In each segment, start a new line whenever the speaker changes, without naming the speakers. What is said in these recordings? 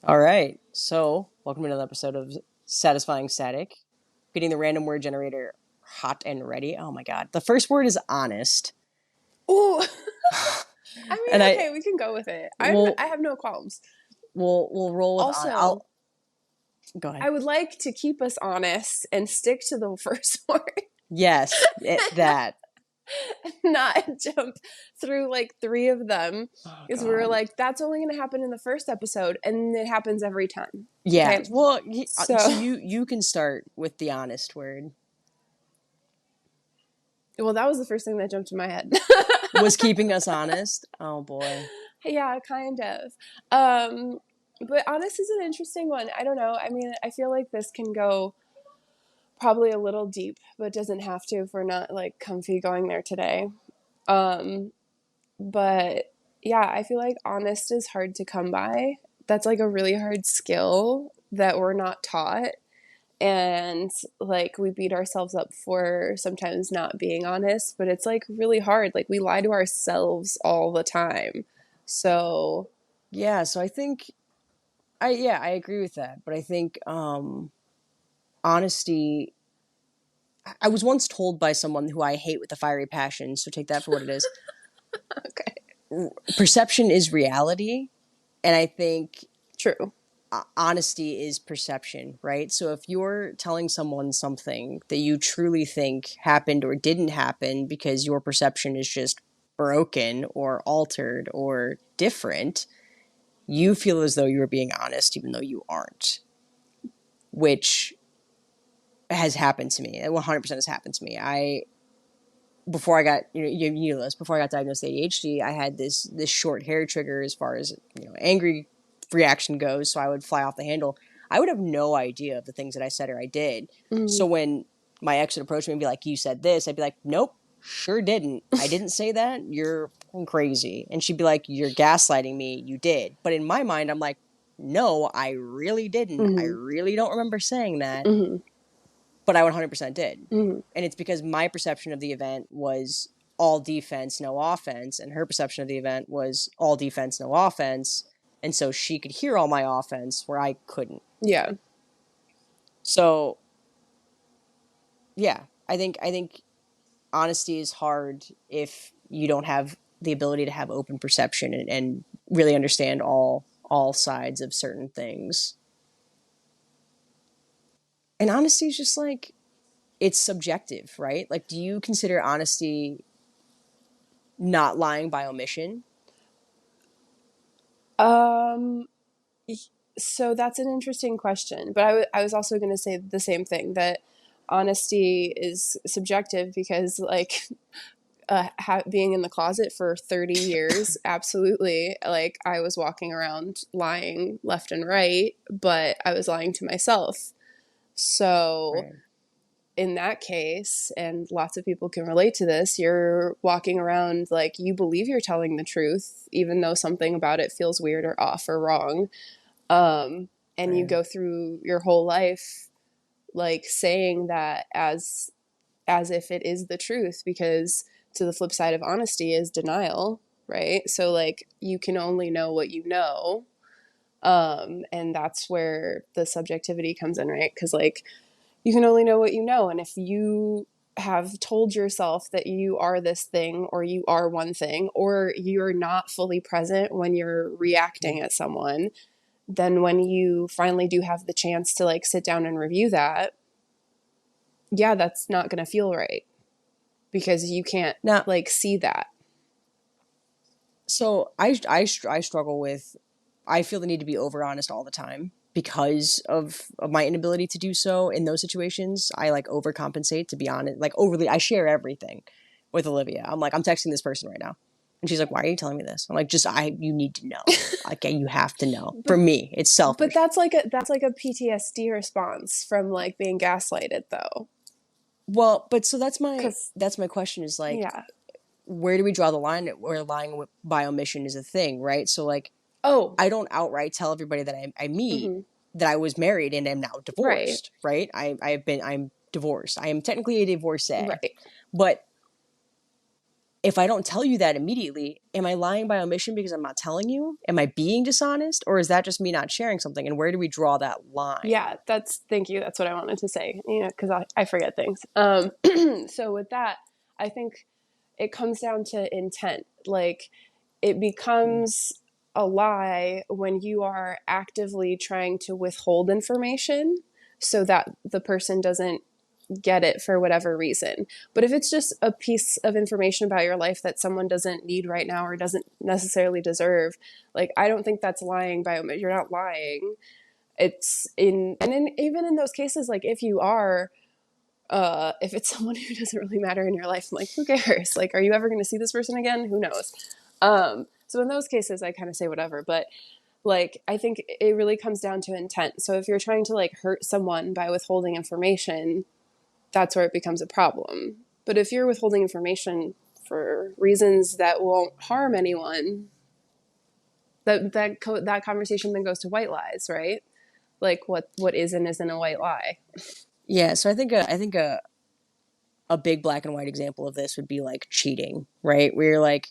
All right. So, welcome to another episode of Satisfying Static. Getting the random word generator hot and ready. Oh my god. The first word is honest.
Ooh, I
And
mean,
I
okay, we can go with it.
will
I have no qualms.
we'll roll with on
Also,
I'll go ahead.
I would like to keep us honest and stick to the first word,
Yes, that.
not jump through like three of them
Oh
because we were
god.
like, that's only going to happen in the first episode, and it happens every time.
Yeah.
Okay,
Well, so
so
you can start with the honest word.
well, that was the first thing that jumped in my head.
Was keeping us honest. Oh boy.
Yeah, kind of. Um, but honest is an interesting one. I don't know. I mean, I feel like this can go probably a little deep, but doesn't have to if we're not like comfy going there today. Um, but yeah, I feel like honest is hard to come by. That's like a really hard skill that we're not taught. And like we beat ourselves up for sometimes not being honest, but it's like really hard. Like we lie to ourselves all the time. So,
Yeah, so I think I agree with that, but I think honesty I was once told by someone who I hate with a fiery passion, so take that for what it is.
okay.
Perception is reality, and I think
True.
honesty is perception, right? So if you're telling someone something that you truly think happened or didn't happen because your perception is just broken or altered or different, you feel as though you're being honest even though you aren't, which has happened to me. It 100% has happened to me. Before I got you know this before I got diagnosed with ADHD, I had this short hair trigger as far as angry reaction goes. So I would fly off the handle. I would have no idea of the things that I said or I did.
Mm.
So when my ex would approach me and be like, "You said this," I'd be like, "Nope, sure didn't. I didn't say that. You're crazy." And she'd be like, "You're gaslighting me. You did." But in my mind, I'm like, "No, I really didn't. I
Mm-hmm.
really don't remember saying that."
Mm-hmm.
But I 100% did.
Mm-hmm.
And it's because my perception of the event was all defense, no offense, and her perception of the event was all defense, no offense. And so she could hear all my offense where I couldn't.
Yeah.
So, yeah, I think honesty is hard if you don't have the ability to have open perception and really understand all sides of certain things. And honesty is just like it's subjective, right? Like, do you consider honesty not lying by omission?
Um, so that's an interesting question, but I was also going to say the same thing that honesty is subjective because like being in the closet for 30 years, absolutely, like I was walking around lying left and right, but I was lying to myself. So
Right.
in that case, and lots of people can relate to this, you're walking around like you believe you're telling the truth even though something about it feels weird or off or wrong. And you
Right.
go through your whole life like saying that as if it is the truth, because to the flip side of honesty is denial, right? So like you can only know what you know. And that's where the subjectivity comes in, right? Because like you can only know what you know, and if you have told yourself that you are this thing or you are one thing or you're not fully present when you're reacting at someone, then when you finally do have the chance to like sit down and review that, yeah, that's not going to feel right because you can't
Now,
like see that.
so I struggle with, I feel the need to be over honest all the time because of my inability to do so in those situations. I like overcompensate, to be honest, like overly, I share everything with Olivia. I'm like, I'm texting this person right now. And she's like, "Why are you telling me this?" I'm like, you need to know. Like, you have to know. For
but
me, it's
but
selfish.
that's like a PTSD response from like being gaslighted though.
Well, but so
Cuz
that's my question is like,
yeah.
where do we draw the line where lying by omission is a thing, right? So like,
Oh,
I don't outright tell everybody that I meet
mhm.
that I was married and am now
Right.
divorced, right? I'm divorced. I am technically a divorcee,
Right.
but if I don't tell you that immediately, am I lying by omission because I'm not telling you? Am I being dishonest? Or is that just me not sharing something? And where do we draw that line?
Yeah, thank you. That's what I wanted to say, because I forget things. So with that, I think it comes down to intent. Like, it becomes a lie when you are actively trying to withhold information so that the person doesn't get it for whatever reason. But if it's just a piece of information about your life that someone doesn't need right now or doesn't necessarily deserve, like, I don't think that's lying by omission. You're not lying. It's even in those cases, like, if you are, if it's someone who doesn't really matter in your life, I'm like, who cares? Like, are you ever going to see this person again? Who knows? So in those cases, I kind of say whatever. But like, I think it really comes down to intent. So if you're trying to like hurt someone by withholding information, that's where it becomes a problem. But if you're withholding information for reasons that won't harm anyone, that conversation then goes to white lies, right? Like, what is and isn't a white lie.
Yeah, so I think a big black and white example of this would be like cheating, right? Where you're like,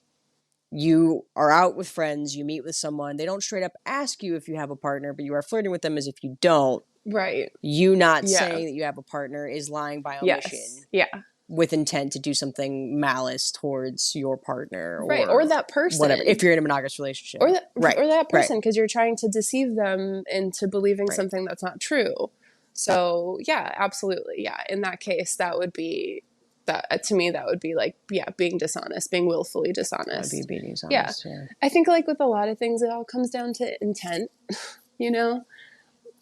you are out with friends, you meet with someone, they don't straight up ask you if you have a partner, but you are flirting with them as if you don't.
Right.
You not
Yeah.
saying that you have a partner is lying by
Yes.
omission
Yeah.
with intent to do something malice towards your partner
Right. Or
or
that
whatever, if
person.
you're in a monogamous relationship.
Or that
Right.
or that
Right.
person, because you're trying to deceive them into believing
Right.
something that's not true. So yeah, absolutely. Yeah. In that case, that would be that to me, that would be like, yeah, being dishonest, being willfully
That would be
dishonest.
being
Yeah.
dishonest. Yeah.
I think like with a lot of things, it all comes down to intent, you know?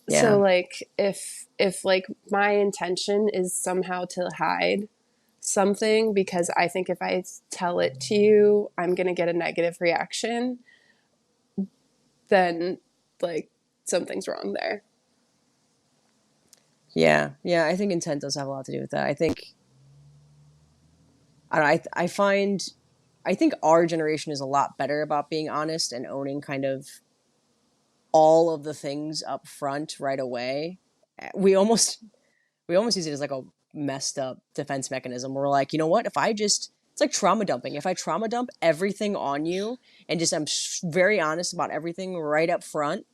So
Yeah.
like if like my intention is somehow to hide something because I think if I tell it to you, I'm going to get a negative reaction, then like something's wrong there.
Yeah. Yeah. I think intent does have a lot to do with that. I think, I don't know, I think our generation is a lot better about being honest and owning kind of all of the things up front right away. We almost we almost use it as like a messed up defense mechanism. We're like, you know what? If I just, it's like trauma dumping. If I trauma dump everything on you and just I'm very honest about everything right up front,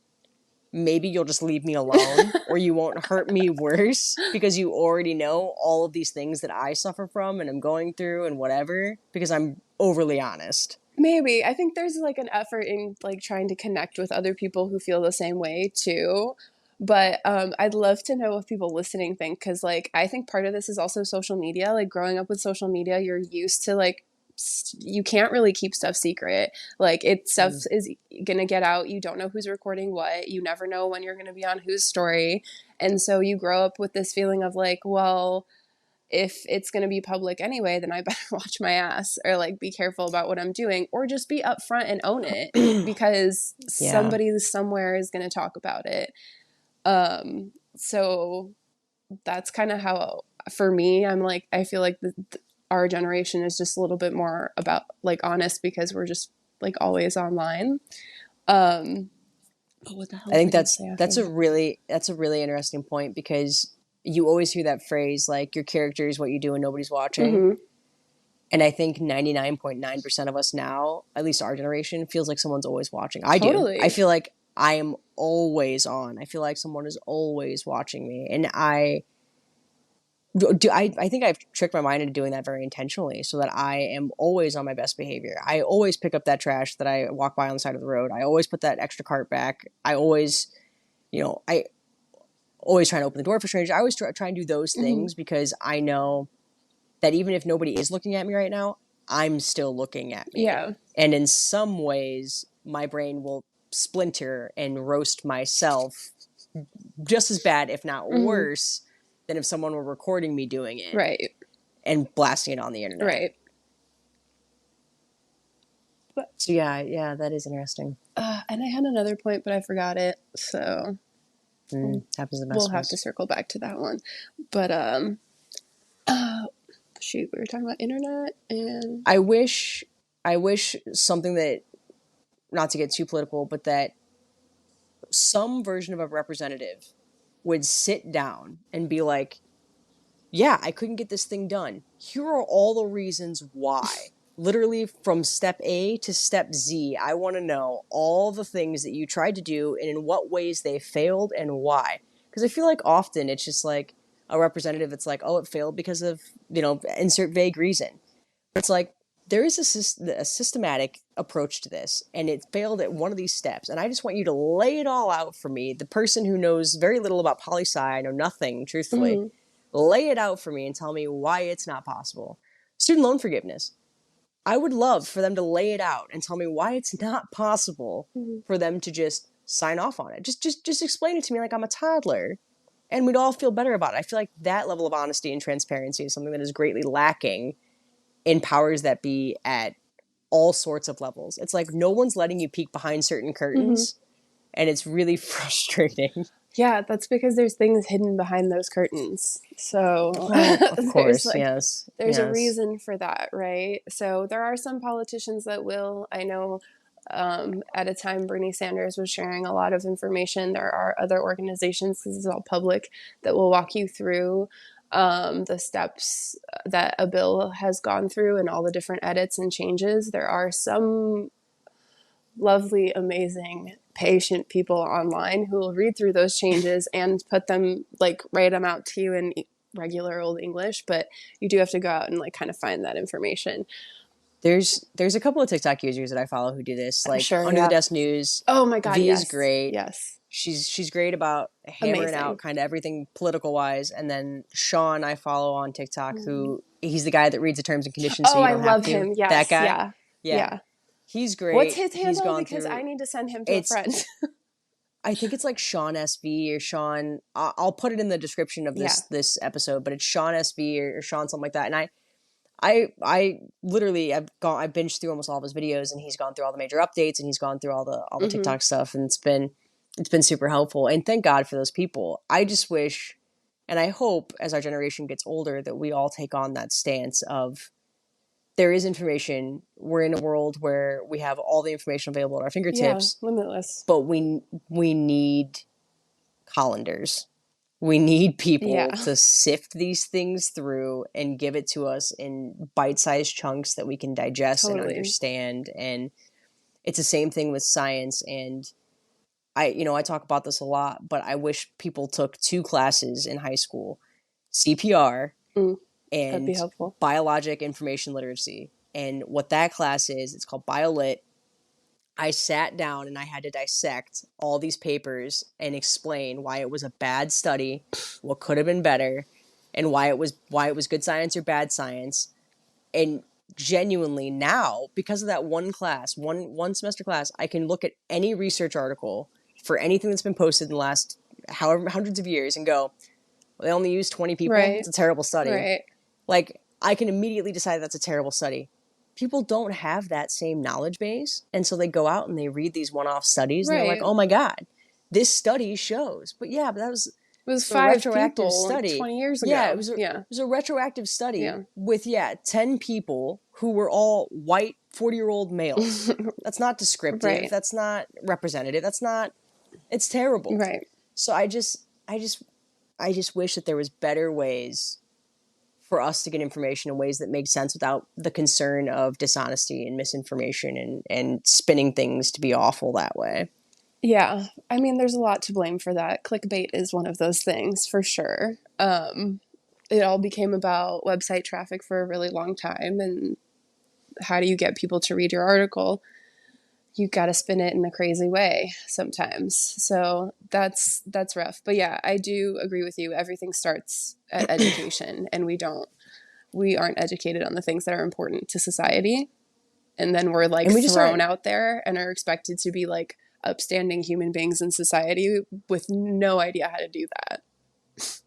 maybe you'll just leave me alone or you won't hurt me worse because you already know all of these things that I suffer from and I'm going through and whatever because I'm overly honest.
Maybe. I think there's like an effort in like trying to connect with other people who feel the same way too. But I'd love to know what people listening think, because like I think part of this is also social media. Like growing up with social media, you're used to like you can't really keep stuff secret. Like stuff is gonna get out. You don't know who's recording what. You never know when you're gonna be on whose story, and so you grow up with this feeling of like, well, if it's going to be public anyway, then I better watch my ass or like be careful about what I'm doing or just be upfront and own it because
Yeah.
somebody somewhere is going to talk about it. So that's kind of how, for me, I'm like, I feel like our generation is just a little bit more about like honest because we're just like always online. But what the hell
I
was I
think
going to say after that?
that's a really interesting point because you always hear that phrase like your character is what you do and nobody's watching.
Mm-hmm.
And I think 99.9% of us now, at least our generation, feels like someone's always watching. I do. I
Totally.
feel like I am always on. I feel like someone is always watching me. And I think I've tricked my mind into doing that very intentionally so that I am always on my best behavior. I always pick up that trash that I walk by on the side of the road. I always put that extra cart back. I always, I always try to open the door for strangers. I always try and do those
Mm-hmm.
things because I know that even if nobody is looking at me right now, I'm still looking at me.
Yeah.
And in some ways, my brain will splinter and roast myself just as bad, if not
Mm-hmm.
worse, than if someone were recording me doing it
Right.
and blasting it on the internet.
Right. But
So yeah, that is interesting.
and I had another point, but I forgot it. So
Happens the best
we'll
of
have to
us.
circle back to that one. But shoot, we were talking about internet and
I wish something that, not to get too political, but that some version of a representative would sit down and be like, yeah, I couldn't get this thing done. Here are all the reasons why. literally from step A to step Z. I want to know all the things that you tried to do and in what ways they failed and why. Because I feel like often it's just like a representative that's like, oh, it failed because of, insert vague reason. It's like there is a systematic approach to this, and it failed at one of these steps. And I just want you to lay it all out for me. The person who knows very little about poli sci, I know nothing, truthfully,
Mm-hmm.
lay it out for me and tell me why it's not possible. Student loan forgiveness. I would love for them to lay it out and tell me why it's not possible
Mm-hmm.
for them to just sign off on it. Just explain it to me like I'm a toddler, and we'd all feel better about it. I feel like that level of honesty and transparency is something that is greatly lacking in powers that be at all sorts of levels. It's like no one's letting you peek behind certain
Mm-hmm.
curtains, and it's really frustrating.
Yeah, that's because there's things hidden behind those curtains. So
Well, of
there's
course,
like
yes,
there's a
yes.
reason for that, right? So there are some politicians that will. I know at a time Bernie Sanders was sharing a lot of information. There are other organizations, this is all public, that will walk you through the steps that a bill has gone through and all the different edits and changes. There are some lovely, amazing, patient people online who will read through those changes and put them, like, write them out to you in regular old English, but you do have to go out and like kind of find that information.
There's a couple of TikTok users that I follow who do this, like
Sure,
Under the
yeah.
Desk News.
Oh my God,
V is
yes,
great.
yes.
She's great about hammering out
Amazing.
kind of everything political wise. And then Sean I follow on TikTok, who he's the guy that reads the terms and conditions so
Oh,
you
I
don't have
love
to.
him.
That
Yes,
guy.
yeah,
Yeah.
yeah.
He's
What's
great.
his
He's
handle?
gone
Because
through
I need to send him to a
it's
friend.
I think it's like Sean SV or Sean. I'll put it in the description of
Yeah.
this episode, but it's Sean SV or Sean something like that. And I literally I binged through almost all of his videos, and he's gone through all the major updates, and he's gone through all the
Mm-hmm.
TikTok stuff, and it's been super helpful. And thank God for those people. I just wish, and I hope as our generation gets older that we all take on that stance of there is information. We're in a world where we have all the information available at our
Yeah,
fingertips,
limitless.
but we need colanders. We need people
Yeah,
to sift these things through and give it to us in bite-sized chunks that we can digest and
totally.
understand. And it's the same thing with science. And I talk about this a lot, but I wish people took two classes in high school: CPR
Mm, that'd be
and
helpful.
biologic information literacy. And what that class is, it's called BioLit. I sat down and I had to dissect all these papers and explain why it was a bad study, what could have been better, and why it was good science or bad science. And genuinely now, because of that one class, one semester class, I can look at any research article for anything that's been posted in the last however hundreds of years and go, well, they only used 20 people.
Right,
It's a terrible study.
right,
Like, I can immediately decide that's a terrible study. People don't have that same knowledge base. And so they go out and they read these one off studies and they're like,
right.
oh my God, this study shows. But yeah, but that was
It was
a
five
retroactive
people like
study.
20 years
Yeah,
ago. Yeah,
it was a retroactive study
yeah.
with 10 people who were all white 40-year-old males. That's not descriptive.
Right,
That's not representative. That's not it's terrible.
right.
So I just wish that there was better ways for us to get information in ways that make sense without the concern of dishonesty and misinformation and spinning things to be awful that way.
Yeah, I mean, there's a lot to blame for that. Clickbait is one of those things for sure. It all became about website traffic for a really long time, and how do you get people to read your article? You got to spin it in a crazy way sometimes. So that's rough. But yeah, I do agree with you. Everything starts at education, and we aren't educated on the things that are important to society. And then we're like
And we just
thrown
aren't
out there and are expected to be like upstanding human beings in society with no idea how to do that.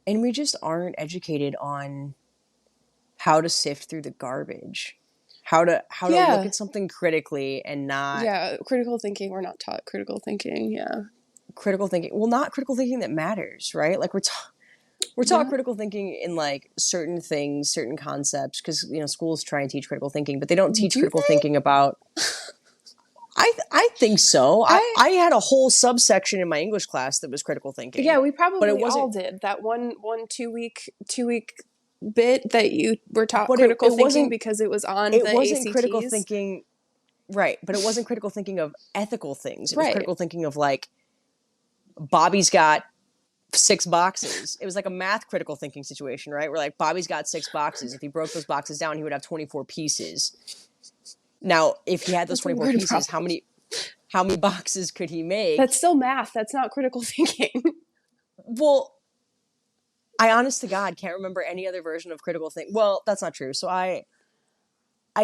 and we just aren't educated on how to sift through the garbage. How to look
Yeah.
at something critically and not
Yeah. Critical thinking. We're not taught critical thinking. Yeah.
critical thinking. Well, not critical thinking that matters, right? Like we're taught
Yeah.
critical thinking in like certain things, certain concepts, because schools try and teach critical thinking, but they don't teach
Do
critical
they?
thinking about. I think so.
I
I had a whole subsection in my English class that was critical thinking,
Yeah, we
but it
probably all
wasn't
did. That one 2 week bit that you were taught
But
critical
it
thinking
wasn't
because it was on
it
the
wasn't critical
ACTs?
thinking, right? But it wasn't critical thinking of ethical things. It was
Right.
critical thinking of like Bobby's got 6 boxes. It was like a math critical thinking situation, right? Where like Bobby's got 6 boxes. If he broke those boxes down, he would have 24 pieces. Now, if he had those
That's a
24
word
pieces,
problem.
how many boxes could he make?
That's still math. That's not critical thinking.
Well, I honest to God can't remember any other version of critical think. Well, that's not true. So I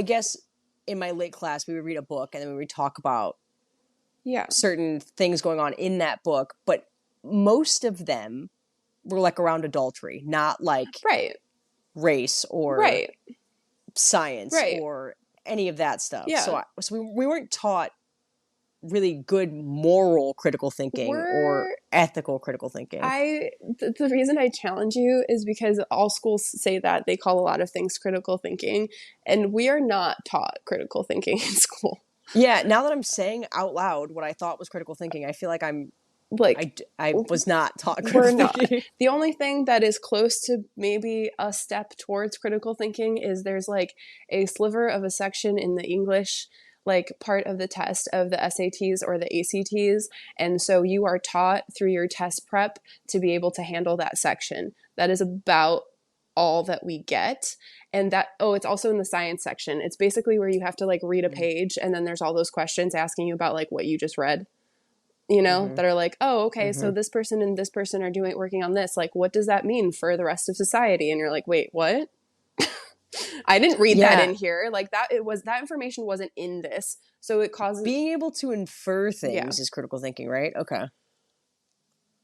guess in my late class we would read a book and then we would talk about
Yeah.
certain things going on in that book, but most of them were like around adultery, not like
Right.
race or
Right.
science
Right.
or any of that stuff.
Yeah.
So we weren't taught really good moral critical thinking or
We're
ethical critical thinking.
the reason I challenge you is because all schools say that they call a lot of things critical thinking, and we are not taught critical thinking in school.
Yeah, now that I'm saying out loud what I thought was critical thinking, I feel like
Like,
I was not taught
we're
critical
not.
thinking.
The only thing that is close to maybe a step towards critical thinking is there's like a sliver of a section in the English like part of the test of the SATs or the ACTs, and so you are taught through your test prep to be able to handle that section. That is about all that we get. And that, oh, it's also in the science section. It's basically where you have to like read a page and then there's all those questions asking you about like what you just read,
Mm-hmm.
that are like, oh, okay, so
Mm-hmm.
this person and this person are working on this. Like, what does that mean for the rest of society? And you're like, wait, what? I didn't read that
Yeah,
in here. Like that information wasn't in this. So it causes,
being able to infer
yeah.
things is critical thinking, right? Okay.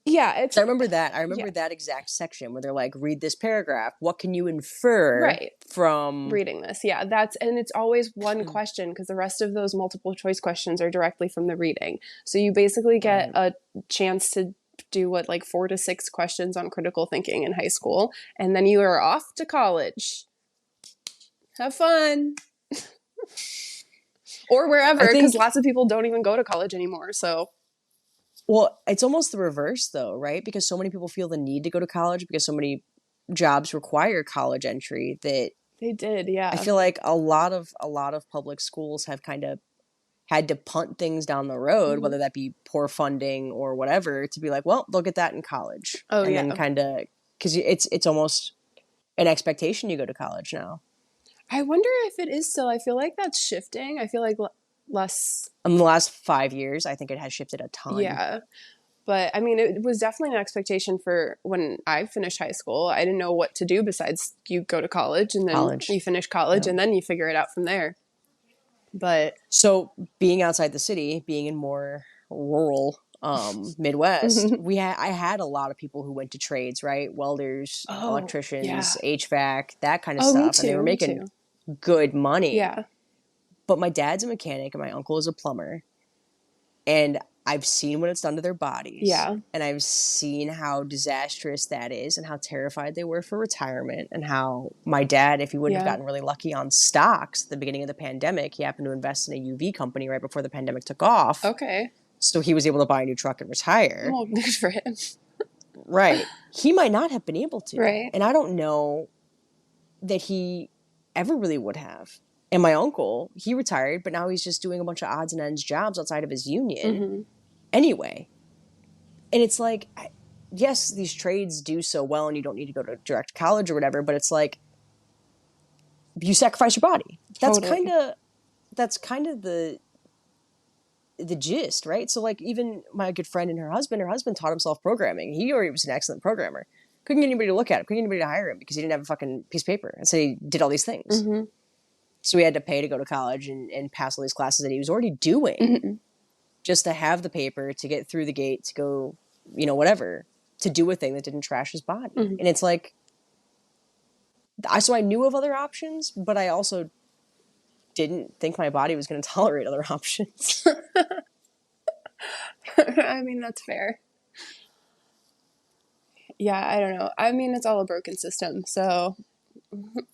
Yeah, it's,
So I remember that. I
yeah,
remember that exact section where they're like, read this paragraph. What can you infer
right.
from?
Reading this. Yeah, and it's always one question because the rest of those multiple choice questions are directly from the reading. So you basically get
Right.
a chance to do what, like 4 to 6 questions on critical thinking in high school, and then you are off to college. Have fun. Or
I
wherever, because
think,
lots of people don't even go to college anymore. So,
well, it's almost the reverse though, right? Because so many people feel the need to go to college because so many jobs require college entry that
they did,
I
yeah.
feel like a lot of public schools have kind of had to punt things down the road,
Mhm.
whether that be poor funding or whatever, to be like, well, they'll get that in college,
Oh,
and then
yeah.
kind of because it's almost an expectation you go to college now.
I wonder if it is still. I feel like that's shifting. I feel like less,
In the last 5 years, I think it has shifted a ton.
yeah. But I mean, it was definitely an expectation for when I finished high school. I didn't know what to do besides you go to college and then you
College,
finish college
yeah.
and then you figure it out from there. But
So being outside the city, being in more rural Midwest, I had a lot of people who went to trades, right? Welders,
oh,
electricians,
yeah.
HVAC, that kind of
Oh, me
stuff, and they were
too. Me
making
too.
good money.
Yeah.
But my dad's a mechanic and my uncle is a plumber, and I've seen what it's done to their bodies.
Yeah.
And I've seen how disastrous that is and how terrified they were for retirement. And how my dad, if he wouldn't have
Yeah.
gotten really lucky on stocks at the beginning of the pandemic, he happened to invest in a UV company right before the pandemic took off.
Okay.
So he was able to buy a new truck and retire.
Well, good for him.
Right. He might not have been able to.
Right.
And I don't know that he ever really would have. And my uncle, he retired, but now he's just doing a bunch of odds and ends jobs outside of his union
Mm-hmm.
anyway. And it's like, yes, these trades do so well and you don't need to go to direct college or whatever, but it's like you sacrifice your body.
Totally.
That's kind of the gist, right? So like even my good friend and her husband taught himself programming. He already was an excellent programmer. Couldn't get anybody to look at him, couldn't get anybody to hire him because he didn't have a fucking piece of paper. And so he did all these things.
Mm-hmm.
So he had to pay to go to college and pass all these classes that he was already doing
Mm-hmm.
just to have the paper, to get through the gate, to go, whatever, to do a thing that didn't trash his body.
Mm-hmm.
And it's like, so I knew of other options, but I also didn't think my body was going to tolerate other options.
I mean, that's fair. Yeah, I don't know. I mean, it's all a broken system. So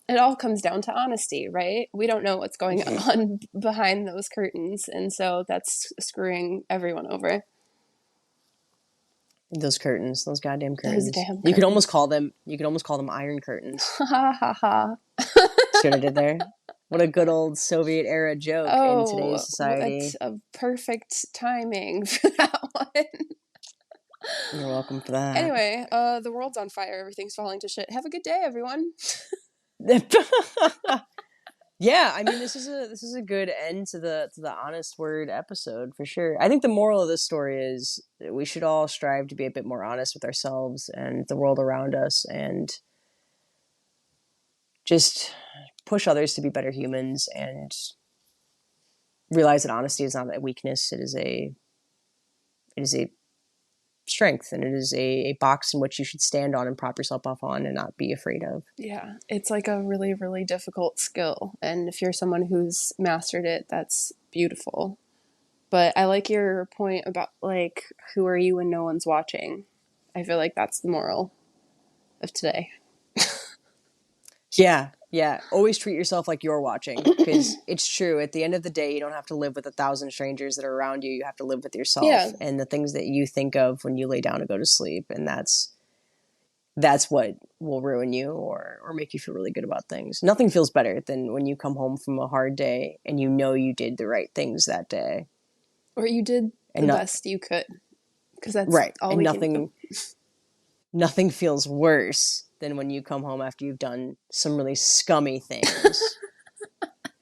it all comes down to honesty, right? We don't know what's going on behind those curtains. And so that's screwing everyone over.
Those curtains, those goddamn
Those
curtains.
damn
You could
curtains.
almost call them. You could almost call them iron curtains.
Ha ha ha.
See what I did there? What a good old Soviet era joke in today's
Oh, what
society.
a perfect timing for that one.
You're welcome for that.
Anyway, the world's on fire. Everything's falling to shit. Have a good day, everyone.
Yeah, I mean this is a good end to the honest word episode for sure. I think the moral of this story is that we should all strive to be a bit more honest with ourselves and the world around us, and just push others to be better humans, and realize that honesty is not a weakness. It is a strength, and it is a box in which you should stand on and prop yourself up on and not be afraid of.
Yeah, it's like a really, really difficult skill. And if you're someone who's mastered it, that's beautiful. But I like your point about, like, who are you when no one's watching? I feel like that's the moral of today.
Yeah, yeah. Always treat yourself like you're watching, because it's true. At the end of the day, you don't have to live with 1,000 strangers that are around you. You have to live with
Yeah.
yourself and the things that you think of when you lay down to go to sleep, and that's what will ruin you or make you feel really good about things. Nothing feels better than when you come home from a hard day and you know you did the right things that day,
Or you did the
and not
best you could. Because that's
right,
all
and
we can do.
nothing feels worse than when you come home after you've done some really scummy things.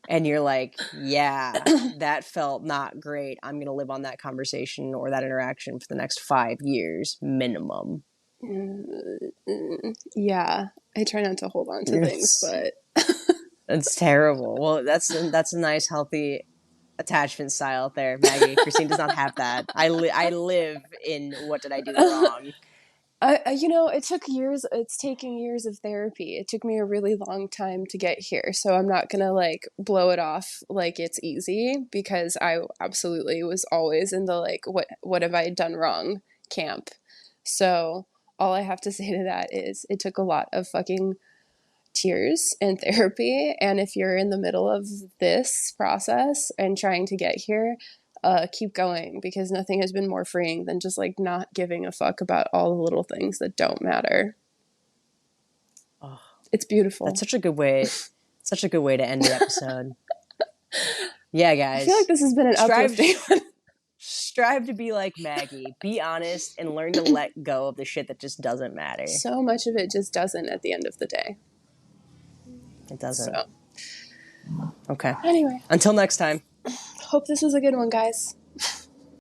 And you're like, yeah, that felt not great. I'm going to live on that conversation or that interaction for the next 5 years minimum.
Yeah. I try not to hold on to things,
It's,
but
it's terrible. Well, that's a nice, healthy attachment style there, Maggie. Kristine does not have that. I live in what did I do wrong?
it took years. It's taking years of therapy. It took me a really long time to get here. So I'm not going to like blow it off like it's easy, because I absolutely was always in the like, what have I done wrong camp. So all I have to say to that is it took a lot of fucking tears and therapy. And if you're in the middle of this process and trying to get here, keep going, because nothing has been more freeing than just like not giving a fuck about all the little things that don't matter.
Oh,
It's beautiful.
that's such a good way. Such a good way to end the episode. Yeah,
I feel like
guys,
this has been an uplifting one.
strive to be like Maggie. Be honest and learn to let go of the shit that just doesn't matter.
So much of it just doesn't at the end of the day.
It doesn't.
So,
Okay.
anyway,
Until next time.
hope this was a good one, guys.